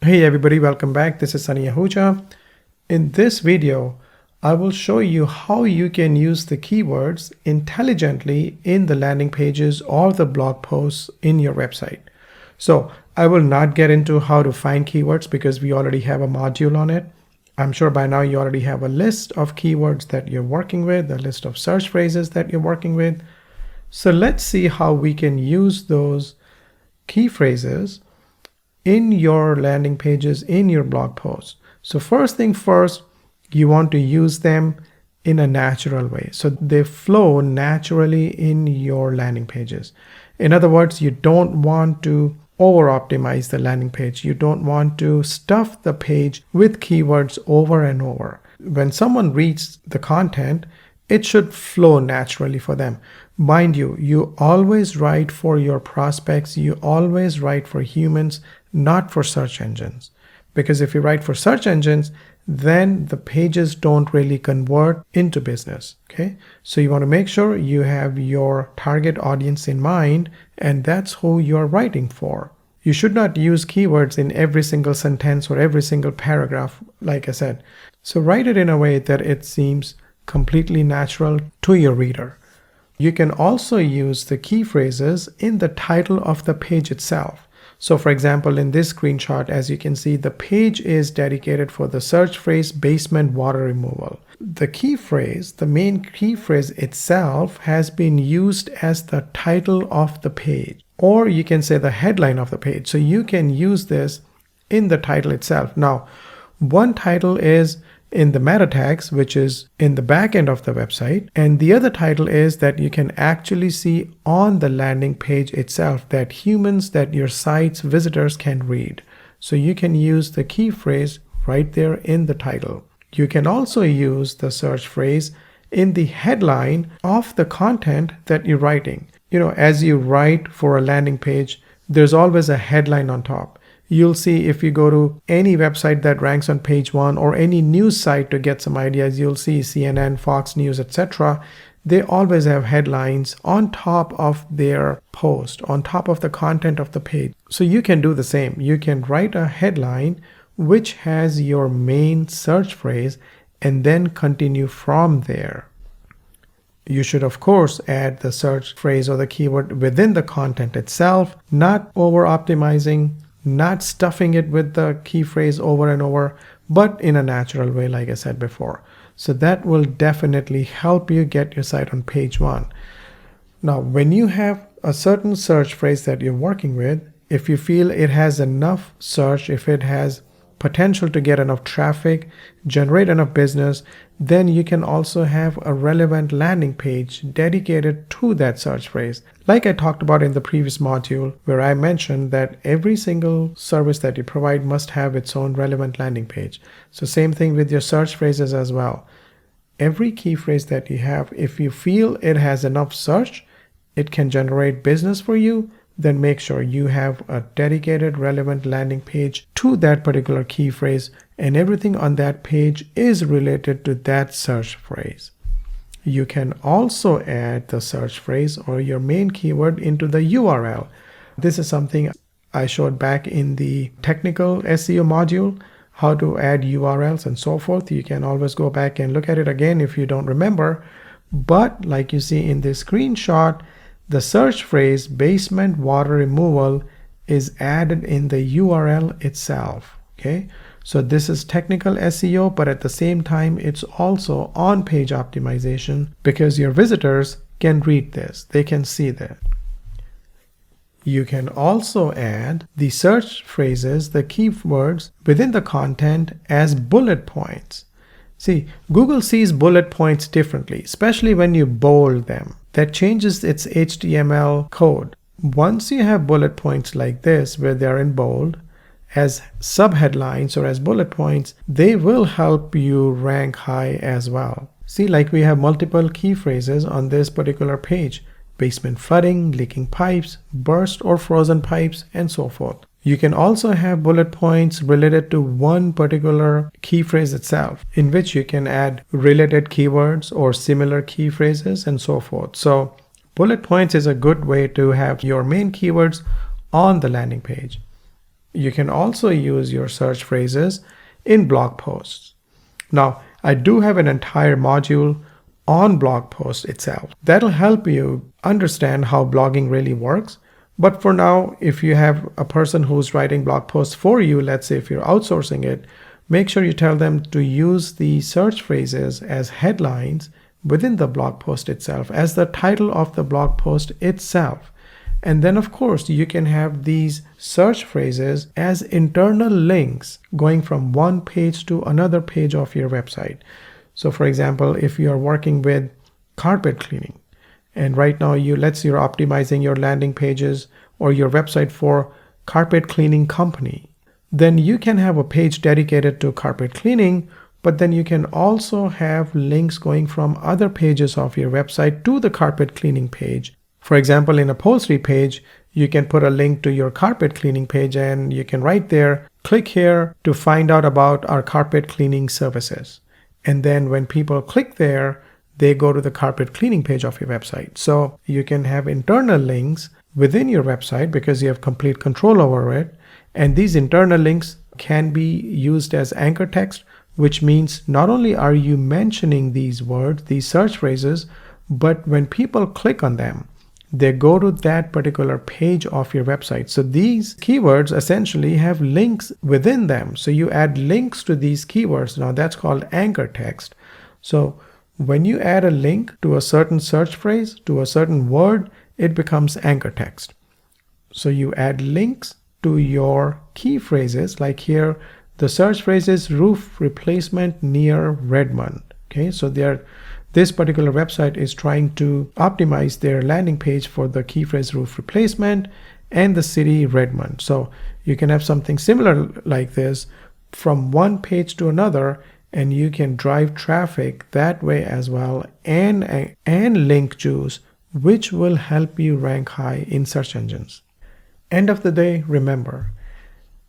Hey everybody, welcome back. This is Sonny. In this video, I will show you how you can use the keywords intelligently in the landing pages or the blog posts in your website. So I will not get into how to find keywords because we already have a module on it. I'm sure by now you already have a list of keywords that you're working with, a list of search phrases that you're working with. So let's see how we can use those key phrases in your landing pages, in your blog posts. So first thing first, you want to use them in a natural way. So they flow naturally in your landing pages. In other words, you don't want to over-optimize the landing page. You don't want to stuff the page with keywords over and over. When someone reads the content, it should flow naturally for them. Mind you, you always write for your prospects. You always write for humans, not for search engines. Because if you write for search engines, then the pages don't really convert into business. Okay, so you want to make sure you have your target audience in mind, and that's who you're writing for. You should not use keywords in every single sentence or every single paragraph, like I said. So write it in a way that it seems completely natural to your reader. You can also use the key phrases in the title of the page itself. So for example, in this screenshot, as you can see, the page is dedicated for the search phrase basement water removal. The key phrase, the main key phrase itself, has been used as the title of the page, or you can say the headline of the page. So you can use this in the title itself. Now, one title is in the meta tags, which is in the back end of the website, and the other title is that you can actually see on the landing page itself, that humans, that your site's visitors can read. So you can use the key phrase right there in the title. You can also use the search phrase in the headline of the content that you're writing. You know, as you write for a landing page, there's always a headline on top. You'll see if you go to any website that ranks on page 1 or any news site to get some ideas, you'll see CNN, Fox News, etc. They always have headlines on top of their post, on top of the content of the page. So you can do the same. You can write a headline which has your main search phrase and then continue from there. You should, of course, add the search phrase or the keyword within the content itself, not over-optimizing, not stuffing it with the key phrase over and over, but in a natural way, like I said before. So that will definitely help you get your site on page 1. Now, when you have a certain search phrase that you're working with, if you feel it has enough search, if it has potential to get enough traffic, generate enough business, then you can also have a relevant landing page dedicated to that search phrase. Like I talked about in the previous module, where I mentioned that every single service that you provide must have its own relevant landing page. So same thing with your search phrases as well. Every key phrase that you have, if you feel it has enough search, it can generate business for you, then make sure you have a dedicated relevant landing page to that particular key phrase, and everything on that page is related to that search phrase. You can also add the search phrase or your main keyword into the URL. This is something I showed back in the technical SEO module, how to add URLs and so forth. You can always go back and look at it again if you don't remember. But like you see in this screenshot, the search phrase basement water removal is added in the URL itself. Okay, so this is technical SEO, but at the same time, it's also on-page optimization because your visitors can read this. They can see that. You can also add the search phrases, the keywords within the content as bullet points. See, Google sees bullet points differently, especially when you bold them. That changes its HTML code. Once you have bullet points like this, where they're in bold, as subheadlines or as bullet points, they will help you rank high as well. See, like we have multiple key phrases on this particular page: basement flooding, leaking pipes, burst or frozen pipes, and so forth. You can also have bullet points related to one particular key phrase itself, in which you can add related keywords or similar key phrases and so forth. So bullet points is a good way to have your main keywords on the landing page. you can also use your search phrases in blog posts. Now, I do have an entire module on blog posts itself. That'll help you understand how blogging really works. But for now, if you have a person who's writing blog posts for you, let's say if you're outsourcing it, make sure you tell them to use the search phrases as headlines within the blog post itself, as the title of the blog post itself. And then, of course, you can have these search phrases as internal links going from one page to another page of your website. So, for example, if you are working with carpet cleaning, and right now let's say you're optimizing your landing pages or your website for carpet cleaning company, then you can have a page dedicated to carpet cleaning, but then you can also have links going from other pages of your website to the carpet cleaning page. For example, in a upholstery page, you can put a link to your carpet cleaning page and you can write there, click here to find out about our carpet cleaning services. And then when people click there, they go to the carpet cleaning page of your website. So you can have internal links within your website because you have complete control over it. And these internal links can be used as anchor text, which means not only are you mentioning these words, these search phrases, but when people click on them, they go to that particular page of your website. So these keywords essentially have links within them. So you add links to these keywords. Now that's called anchor text. So when you add a link to a certain search phrase, to a certain word, it becomes anchor text. So you add links to your key phrases, like here, the search phrase is roof replacement near Redmond. Okay, so this particular website is trying to optimize their landing page for the key phrase roof replacement and the city Redmond. So you can have something similar like this from one page to another, and you can drive traffic that way as well, and link juice, which will help you rank high in search engines. End of the day, remember,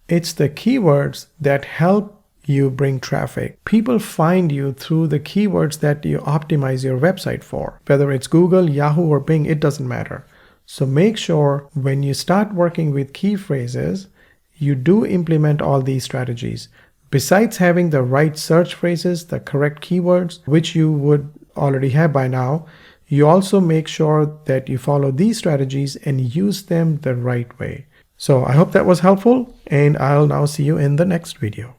it's the keywords that help you bring traffic. People find you through the keywords that you optimize your website for. Whether it's Google, Yahoo, or Bing, it doesn't matter. So make sure when you start working with key phrases, you do implement all these strategies. Besides having the right search phrases, the correct keywords, which you would already have by now, you also make sure that you follow these strategies and use them the right way. So I hope that was helpful, and I'll now see you in the next video.